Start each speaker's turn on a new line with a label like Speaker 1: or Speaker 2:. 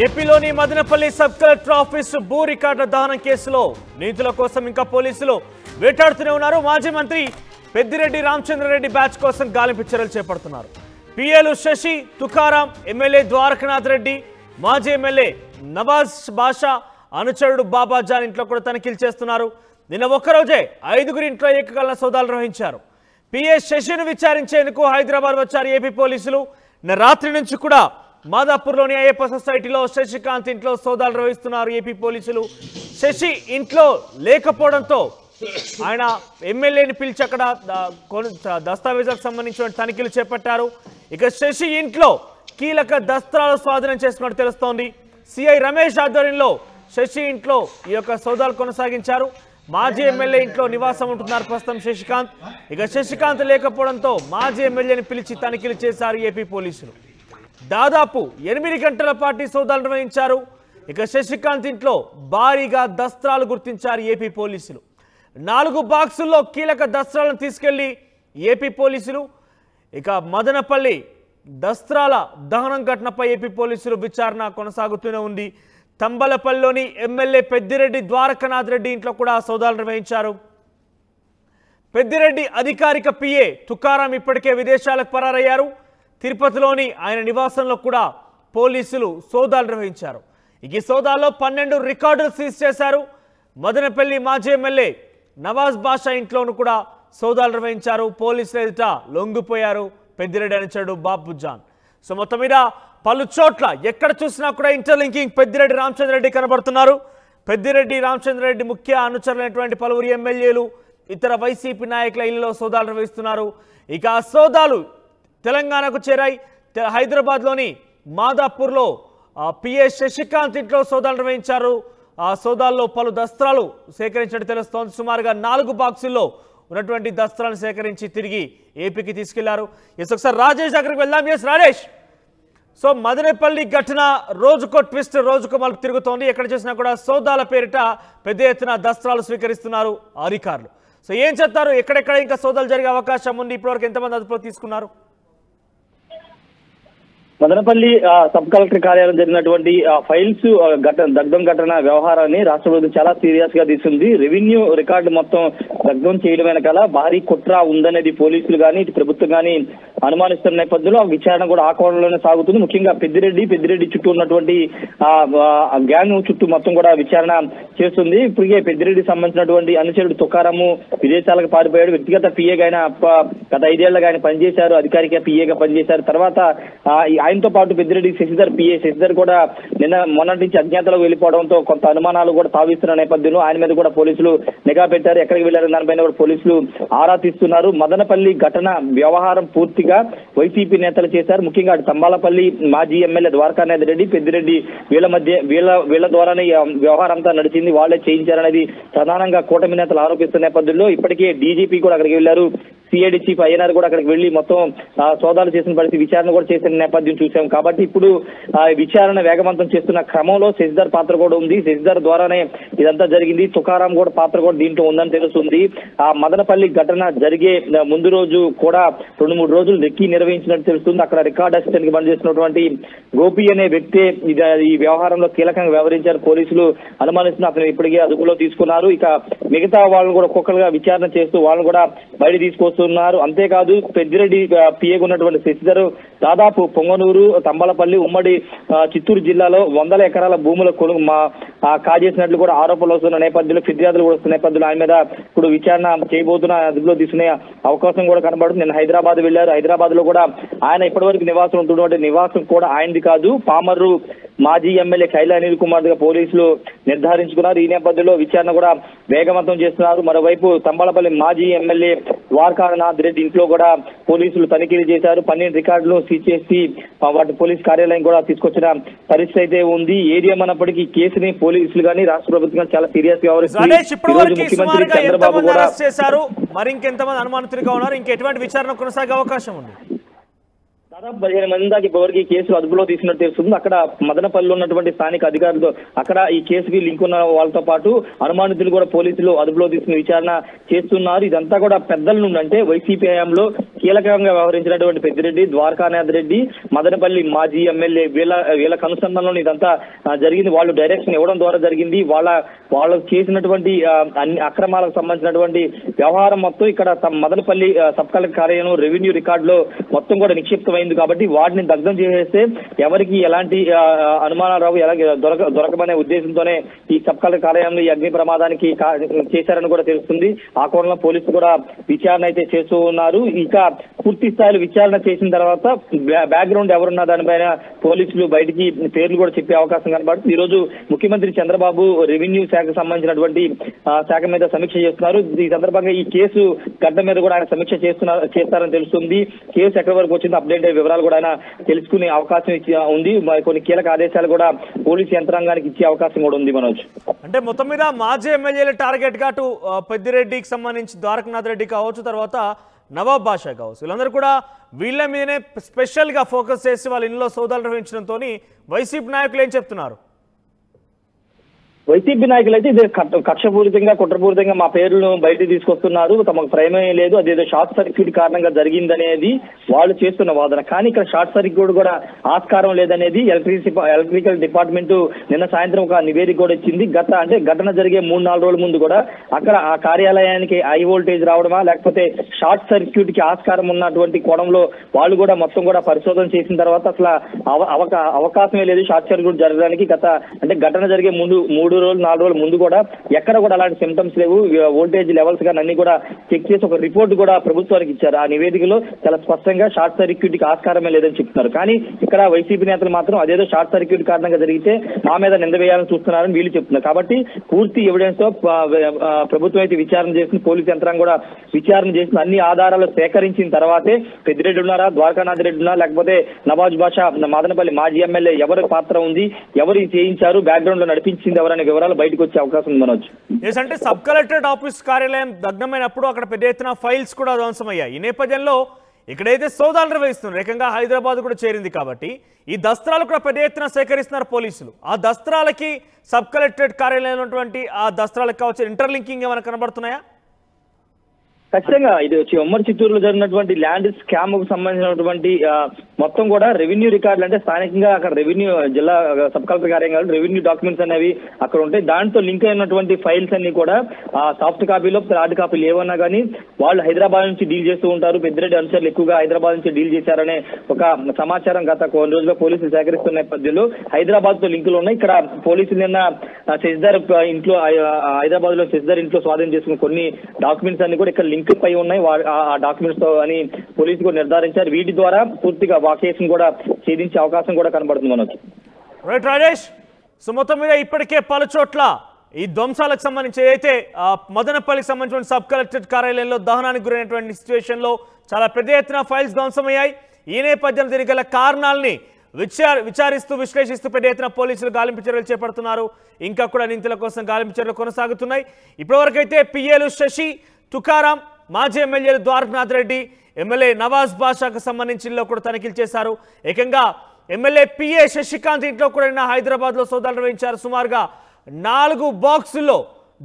Speaker 1: ఏపీలోని Madanapalle sub collector office భూ రికార్డుల దహనం కేసులో నిందితుల కోసం ఇంకా పోలీసులు వేటాడుతూనే ఉన్నారు. మాజీ మంత్రి పెద్దిరెడ్డి రామచంద్రారెడ్డి బ్యాచ్ కోసం గాలింపు చర్యలు చేపడుతున్నారు. పిఏలు శశి, తుకారాం, ఎమ్మెల్యే ద్వారకనాథ్ రెడ్డి, మాజీ ఎమ్మెల్యే నవాజ్ బాషా అనుచరుడు బాబా జాన్ ఇంట్లో కూడా తనిఖీలు చేస్తున్నారు. నిన్న ఒక్కరోజే 5గురి ఇంట్లో ఏకకాల సోదాలు నిర్వహించారు. పిఏ శశిని విచారించేందుకు హైదరాబాద్ వచ్చారు ఏపీ పోలీసులు. నిన్న రాత్రి నుంచి కూడా మాదాపూర్లోని అయ్యప్ప సొసైటీలో శశికాంత్ ఇంట్లో సోదాలు నిర్వహిస్తున్నారు ఏపీ పోలీసులు. శశి ఇంట్లో లేకపోవడంతో ఆయన ఎమ్మెల్యేని పిలిచి అక్కడ దస్తావేజులకు సంబంధించిన తనిఖీలు చేపట్టారు. ఇక శశి ఇంట్లో కీలక దస్త్రాలు స్వాధీనం చేసుకున్నట్టు తెలుస్తోంది. సిఐ రమేష్ ఆధ్వర్యంలో శశి ఇంట్లో ఈ యొక్క సోదాలు కొనసాగించారు. మాజీ ఎమ్మెల్యే ఇంట్లో నివాసం ఉంటున్నారు ప్రస్తుతం శశికాంత్. ఇక శశికాంత్ లేకపోవడంతో మాజీ ఎమ్మెల్యేని పిలిచి తనిఖీలు చేశారు ఏపీ పోలీసులు. దాదాపు 8 గంటల పాటు సోదాలు నిర్వహించారు. ఇక శశికాంత్ ఇంట్లో భారీగా దస్త్రాలు గుర్తించారు ఏపీ పోలీసులు. 4 బాక్సుల్లో కీలక దస్త్రాలను తీసుకెళ్లి ఏపీ పోలీసులు ఇక మదనపల్లి దస్త్రాల దహనం ఘటనపై ఏపీ పోలీసులు విచారణ కొనసాగుతూనే ఉంది. తంబలపల్లిలోని ఎమ్మెల్యే పెద్దిరెడ్డి ద్వారకనాథ్ రెడ్డి ఇంట్లో కూడా సోదాలు నిర్వహించారు. పెద్దిరెడ్డి అధికారిక పిఏ తుకారాం ఇప్పటికే విదేశాలకు పరారయ్యారు. తిరుపతిలోని ఆయన నివాసంలో కూడా పోలీసులు సోదాలు నిర్వహించారు. ఈ సోదాల్లో 12 రికార్డులు సీజ్ చేశారు. మదనపల్లి మాజీ ఎమ్మెల్యే నవాజ్ బాషా ఇంట్లోనూ కూడా సోదాలు నిర్వహించారు. పోలీసులు ఎదుట లొంగిపోయారు పెద్దిరెడ్డి అనుచరుడు బాబు జాన్. సో మొత్తం మీద పలు చోట్ల ఎక్కడ చూసినా కూడా ఇంటర్లింకింగ్ పెద్దిరెడ్డి రామచంద్రారెడ్డి కనబడుతున్నారు. పెద్దిరెడ్డి రామచంద్రారెడ్డి ముఖ్య అనుచరులైనటువంటి పలువురు ఎమ్మెల్యేలు, ఇతర వైసీపీ నాయకుల ఇళ్లలో సోదాలు నిర్వహిస్తున్నారు. ఇక ఆ సోదాలు తెలంగాణకు చేరాయి. హైదరాబాద్లోని మాదాపూర్లో పిఏ శశికాంత్ ఇంట్లో సోదాలు నిర్వహించారు. ఆ సోదాల్లో పలు దస్త్రాలు సేకరించినట్టు తెలుస్తోంది. సుమారుగా 4 బాక్సుల్లో ఉన్నటువంటి దస్త్రాలను సేకరించి తిరిగి ఏపీకి తీసుకెళ్లారు. ఎస్ ఒకసారి రాజేష్ దగ్గరికి వెళ్దాం. ఎస్ రాజేష్, సో మదనపల్లి ఘటన రోజుకో ట్విస్ట్, రోజుకో మలుపు తిరుగుతోంది. ఎక్కడ చూసినా కూడా సోదాల పేరిట పెద్ద ఎత్తున దస్త్రాలు స్వీకరిస్తున్నారు అధికారులు. సో ఏం చెప్తారు, ఎక్కడెక్కడ ఇంకా సోదాలు జరిగే అవకాశం ఉంది, ఇప్పటివరకు ఎంతమంది అదుపులో తీసుకున్నారు?
Speaker 2: మదనపల్లి సబ్ కలెక్టర్ కార్యాలయం జరిగినటువంటి ఫైల్స్ దగ్ధం ఘటన వ్యవహారాన్ని రాష్ట్ర ప్రభుత్వం చాలా సీరియస్ గా తీసుకుంది. రెవెన్యూ రికార్డు మొత్తం దగ్ధం చేయడం వెనకాల భారీ కుట్ర ఉందనేది పోలీసులు కానీ ఇటు ప్రభుత్వం కానీ అనుమానిస్తున్న నేపథ్యంలో విచారణ కూడా ఆ కోణంలోనే సాగుతుంది. ముఖ్యంగా పెద్దిరెడ్డి చుట్టూ ఉన్నటువంటి గ్యాంగ్ చుట్టూ మొత్తం కూడా విచారణ చేస్తుంది. ఇప్పటికే పెద్దిరెడ్డికి సంబంధించినటువంటి అనుచరుడు తుకారాము విదేశాలకు పారిపోయాడు. వ్యక్తిగత పిఏగా ఆయన గత 5 ఏళ్లుగా ఆయన పనిచేశారు, అధికారిక పిఏగా పనిచేశారు. తర్వాత ఆయనతో పాటు పెద్దిరెడ్డి శశిధర్ కూడా మొన్నటి నుంచి అజ్ఞాతలకు వెళ్ళిపోవడంతో కొంత అనుమానాలు కూడా తావిస్తున్న నేపథ్యంలో ఆయన మీద కూడా పోలీసులు నిఘా పెట్టారు. ఎక్కడికి వెళ్లారు దానిపైన కూడా పోలీసులు ఆరా తీస్తున్నారు. మదనపల్లి ఘటన వ్యవహారం పూర్తిగా వైసీపీ నేతలు చేశారు. ముఖ్యంగా తంబాలపల్లి మాజీ ఎమ్మెల్యే ద్వారకానాథ్ రెడ్డి, పెద్దిరెడ్డి వీళ్ళ ద్వారానే వ్యవహారం అంతా నడిచింది, వాళ్లే చేయించారనేది ప్రధానంగా కూటమి నేతలు ఆరోపిస్తున్న నేపథ్యంలో ఇప్పటికే డీజీపీ కూడా అక్కడికి వెళ్లారు. సిఐడి చీఫ్ అయ్యనార్ కూడా అక్కడికి వెళ్లి మొత్తం సోదాలు చేసిన పరిస్థితి, విచారణ కూడా చేసిన నేపథ్యం చూసాం. కాబట్టి ఇప్పుడు విచారణ వేగవంతం చేస్తున్న క్రమంలో శశిధర్ పాత్ర కూడా ఉంది. శశిధర్ ద్వారానే ఇదంతా జరిగింది. తుకారాం కూడా పాత్ర కూడా దీంట్లో ఉందని తెలుస్తుంది. ఆ మదనపల్లి ఘటన జరిగే ముందు రోజు కూడా 2-3 రోజులు రెక్కి నిర్వహించినట్టు తెలుస్తుంది. అక్కడ రికార్డ్ అసిస్టెంట్ కి పనిచేస్తున్నటువంటి గోపి అనే వ్యక్తి ఈ వ్యవహారంలో కీలకంగా వ్యవహరించారు. పోలీసులు అనుమానిస్తున్న అతను ఇప్పటికే అదుపులో తీసుకున్నారు. ఇక మిగతా వాళ్ళని కూడా ఒక్కొక్కరుగా విచారణ చేస్తూ వాళ్ళని కూడా బయట తీసుకొస్తున్నారు. అంతేకాదు పెద్దిరెడ్డి పిఏగా ఉన్నటువంటి శశిధర్ దాదాపు పొంగనూరు, తంబలపల్లి, ఉమ్మడి చిత్తూరు జిల్లాలో 100 ఎకరాల భూముల కాజేసినట్లు కూడా ఆరోపణలు వస్తున్న నేపథ్యంలో, ఫిర్యాదులు కూడా వస్తున్న నేపథ్యంలో ఆయన మీద ఇప్పుడు విచారణ చేయబోతున్న అదుపులో తీసుకునే అవకాశం కూడా కనబడుతుంది. నేను హైదరాబాద్ వెళ్లారు. హైదరాబాద్ లో కూడా ఆయన ఇప్పటివరకు నివాసం ఉంటున్నటువంటి నివాసం కూడా ఆయనది కాదు, పామర్రు మాజీ ఎమ్మెల్యే కైలా అనిల్ కుమార్ గా పోలీసులు నిర్ధారించుకున్నారు. ఈ నేపథ్యంలో విచారణ కూడా వేగవంతం చేస్తున్నారు. మరోవైపు తంబాలపల్లి మాజీ ఎమ్మెల్యే ద్వారకానాథ్ రెడ్డి ఇంట్లో కూడా పోలీసులు తనిఖీలు చేశారు. 12 రికార్డులు సీజ్ చేసి వాటి పోలీస్ కార్యాలయం కూడా తీసుకొచ్చిన పరిస్థితి అయితే ఉంది. ఏది ఏమన్నప్పటికీ కేసుని పోలీసులు కానీ రాష్ట్ర ప్రభుత్వం చాలా సీరియస్ గా వ్యవహరిస్తుంది. ముఖ్యమంత్రి చంద్రబాబు కూడా
Speaker 1: చేశారు. మరి ఇంకెంతమంది అనుమానితులుగా ఉన్నారు? ఇంకెటువంటి విచారణ కొనసాగే అవకాశం ఉంది?
Speaker 2: దాదాపు 15 మంది దాకా ఇప్పటివరకు ఈ కేసులు అదుపులో తీసుకున్నట్టు తెలుస్తుంది. అక్కడ మదనపల్లిలో ఉన్నటువంటి స్థానిక అధికారులతో అక్కడ ఈ కేసుకి లింక్ ఉన్న వాళ్ళతో పాటు అనుమానితులు కూడా పోలీసులు అదుపులో తీసుకుని విచారణ చేస్తున్నారు. ఇదంతా కూడా పెద్దల నుండి అంటే వైసీపీ హయాంలో కీలకంగా వ్యవహరించినటువంటి పెద్దిరెడ్డి, ద్వారకానాథ్ రెడ్డి, మదనపల్లి మాజీ ఎమ్మెల్యే వీళ్ళ కనుసంధానంలో ఇదంతా జరిగింది. వాళ్ళు డైరెక్షన్ ఇవ్వడం ద్వారా జరిగింది. వాళ్ళు చేసినటువంటి అన్ని అక్రమాలకు సంబంధించినటువంటి వ్యవహారం మొత్తం ఇక్కడ మదనపల్లి సబ్ కలెక్టర్ కార్యాలయం రెవెన్యూ రికార్డులో మొత్తం కూడా నిక్షిప్తమైంది. కాబట్టి వాటిని దగ్ధం చేసేస్తే ఎవరికి ఎలాంటి అనుమానాలు రావు, ఎలా దొరకమనే ఉద్దేశంతోనే ఈ సబ్ కలెక్టర్ కార్యాలయంలో ఈ అగ్ని ప్రమాదానికి చేశారని కూడా తెలుస్తుంది. ఆ కోణంలో పోలీసులు కూడా విచారణ అయితే చేస్తూ ఉన్నారు. ఇంకా పూర్తి స్థాయిలో విచారణ చేసిన తర్వాత బ్యాక్గ్రౌండ్ ఎవరున్న దానిపైన పోలీసులు బయటికి పేర్లు కూడా చెప్పే అవకాశం కనబడుతుంది. ఈ రోజు ముఖ్యమంత్రి చంద్రబాబు రెవెన్యూ శాఖకు సంబంధించినటువంటి శాఖ మీద సమీక్ష చేస్తున్నారు. ఈ సందర్భంగా ఈ కేసు గడ్డ మీద కూడా ఆయన సమీక్ష చేస్తారని తెలుస్తుంది. కేసు ఎక్కడి వరకు వచ్చిందో అప్డేట్ వివరాలు కూడా ఆయన తెలుసుకునే అవకాశం ఉంది. కొన్ని కీలక ఆదేశాలు కూడా పోలీసు యంత్రాంగానికి ఇచ్చే అవకాశం కూడా ఉంది. మనోజ్,
Speaker 1: అంటే మొత్తం మీద మాజీ ఎమ్మెల్యేల టార్గెట్ గా అటు పెద్దిరెడ్డికి సంబంధించి ద్వారకనాథ్ రెడ్డి కావచ్చు, తర్వాత నవాబ్ బాషా కావచ్చు, వీళ్ళందరూ కూడా వీళ్ళ మీదనే స్పెషల్ గా ఫోకస్ చేసి వాళ్ళ ఇంట్లో సోదాలు నిర్వహించడంతో వైసీపీ నాయకులు ఏం చెప్తున్నారు?
Speaker 2: వైసీపీ నాయకులు అయితే ఇది కక్షపూరితంగా కుట్రపూరితంగా మా పేర్లను బయటకు తీసుకొస్తున్నారు, తమకు ప్రమేయం లేదు, అదేదో షార్ట్ సర్క్యూట్ కారణంగా జరిగిందనేది వాళ్ళు చేస్తున్న వాదన. కానీ ఇక్కడ షార్ట్ సర్క్యూట్ కూడా ఆస్కారం లేదనేది ఎలక్ట్రికల్ డిపార్ట్మెంట్ నిన్న సాయంత్రం ఒక నివేదిక కూడా ఇచ్చింది. ఘటన జరిగే 3-4 రోజుల ముందు కూడా అక్కడ ఆ కార్యాలయానికి హై వోల్టేజ్ రావడమా లేకపోతే షార్ట్ సర్క్యూట్ కి ఆస్కారం ఉన్నటువంటి కోణంలో వాళ్ళు కూడా మొత్తం కూడా పరిశోధన చేసిన తర్వాత అసలు అవకాశమే లేదు షార్ట్ సర్క్యూట్ జరగడానికి. ఘటన జరిగే ముందు 3-4 రోజుల ముందు కూడా ఎక్కడ కూడా అలాంటి సిమ్టమ్స్ లేవు. వోల్టేజ్ లెవెల్స్ కానీ అన్ని కూడా చెక్ చేసి ఒక రిపోర్ట్ కూడా ప్రభుత్వానికి ఇచ్చారు. ఆ నివేదికలో చాలా స్పష్టంగా షార్ట్ సర్క్యూట్ కి ఆస్కారమే లేదని చెప్తున్నారు. కానీ ఇక్కడ వైసీపీ నేతలు మాత్రం అదేదో షార్ట్ సర్క్యూట్ కారణంగా జరిగితే మా మీద నింద వేయాలని చూస్తున్నారని వీళ్ళు చెప్తున్నారు. కాబట్టి పూర్తి ఎవిడెన్స్ తో ప్రభుత్వం అయితే విచారణ చేసింది, పోలీసు యంత్రాంగం కూడా విచారణ చేసింది. అన్ని ఆధారాలు సేకరించిన తర్వాతే పెద్దిరెడ్డి ఉన్నారా, ద్వారకానాథ్ రెడ్డి ఉన్నారా, లేకపోతే నవాజ్ బాషా మదనపల్లి మాజీ ఎమ్మెల్యే ఎవరి పాత్ర ఉంది, ఎవరు చేయించారు, బ్యాక్గ్రౌండ్ లో నడిపించింది ఎవరనే వివరాలు బయటకు వచ్చే అవకాశం ఉంది. మనోజ్,
Speaker 1: అంటే సబ్ కలెక్టరేట్ ఆఫీస్ కార్యాలయం దగ్ధమైనప్పుడు అక్కడ పెద్ద ఎత్తున ఫైల్స్ కూడా ధ్వంసమయ్యాయి. ఈ నేపథ్యంలో ఇక్కడైతే సోదాలు నిర్వహిస్తున్నారు, ఏకంగా హైదరాబాద్ కూడా చేరింది. కాబట్టి ఈ దస్త్రాలు కూడా పెద్ద ఎత్తున సేకరిస్తున్నారు పోలీసులు. ఆ దస్త్రాలకి సబ్ కలెక్టరేట్ కార్యాలయంలో ఉన్నటువంటి ఆ దస్త్రాలకు కావచ్చు ఇంటర్లింకింగ్ ఏమైనా కనబడుతున్నాయా?
Speaker 2: ఖచ్చితంగా ఇది వచ్చి ఉమ్మడి చిత్తూరులో జరిగినటువంటి ల్యాండ్ స్కామ్ కు సంబంధించినటువంటి మొత్తం కూడా రెవెన్యూ రికార్డులు అంటే స్థానికంగా అక్కడ రెవెన్యూ జిల్లా సబ్ కలెక్టర్ కార్యాలయంలో రెవెన్యూ డాక్యుమెంట్స్ అనేవి అక్కడ ఉంటాయి. దాంతో లింక్ అయినటువంటి ఫైల్స్ అన్ని కూడా సాఫ్ట్ కాపీలో హార్డ్ కాపీలు ఏమన్నా కానీ వాళ్ళు హైదరాబాద్ నుంచి డీల్ చేస్తూ ఉంటారు. పెద్దిరెడ్డి అనుచరులు ఎక్కువగా హైదరాబాద్ నుంచి డీల్ చేశారనే ఒక సమాచారం గత కొన్ని రోజులుగా పోలీసులు సేకరిస్తున్న నేపథ్యంలో హైదరాబాద్ తో లింకులు ఉన్నాయి. ఇక్కడ పోలీసులు నిన్న శశిధర్ ఇంట్లో హైదరాబాద్ లో శశిధర్ ఇంట్లో స్వాధీనం చేసుకున్న కొన్ని డాక్యుమెంట్స్ అన్ని కూడా ఇక్కడ లింక్ పై ఉన్నాయి. ఆ డాక్యుమెంట్స్ తో అని పోలీసులు కూడా నిర్ధారించారు. వీటి ద్వారా పూర్తిగా ఆ కేసును కూడా ఛేదించే అవకాశం కూడా కనబడుతుంది. మనకు
Speaker 1: రైట్ రాజేష్, సో మొత్తం మీద ఇప్పటికే పలు చోట్ల ఈ ధ్వంసాలకు సంబంధించి అయితే మదనపల్లికి సంబంధించిన సబ్ కలెక్టరేట్ కార్యాలయంలో దహనానికి గురైనటువంటి సిచ్యువేషన్ లో చాలా పెద్ద ఎత్తున ఫైల్స్ ధ్వంసమయ్యాయి. ఈ నేపథ్యంలో దీనికి గల కారణాలని విచారిస్తూ విశ్లేషిస్తూ పెద్ద ఎత్తున పోలీసులు గాలింపు చర్యలు చేపడుతున్నారు. ఇంకా కూడా నిందితుల కోసం గాలింపు చర్యలు కొనసాగుతున్నాయి. ఇప్పటివరకైతే పిఏలు శశి, తుకారాం, మాజీ ఎమ్మెల్యేలు ద్వారకనాథ్ రెడ్డి, ఎమ్మెల్యే నవాజ్ బాషాకు సంబంధించిన కూడా తనిఖీలు చేశారు. ఏకంగా ఎమ్మెల్యే పిఏ శశికాంత్ ఇంట్లో కూడా హైదరాబాద్ లో సోదాలు నిర్వహించారు. సుమారుగా 4 బాక్సుల్లో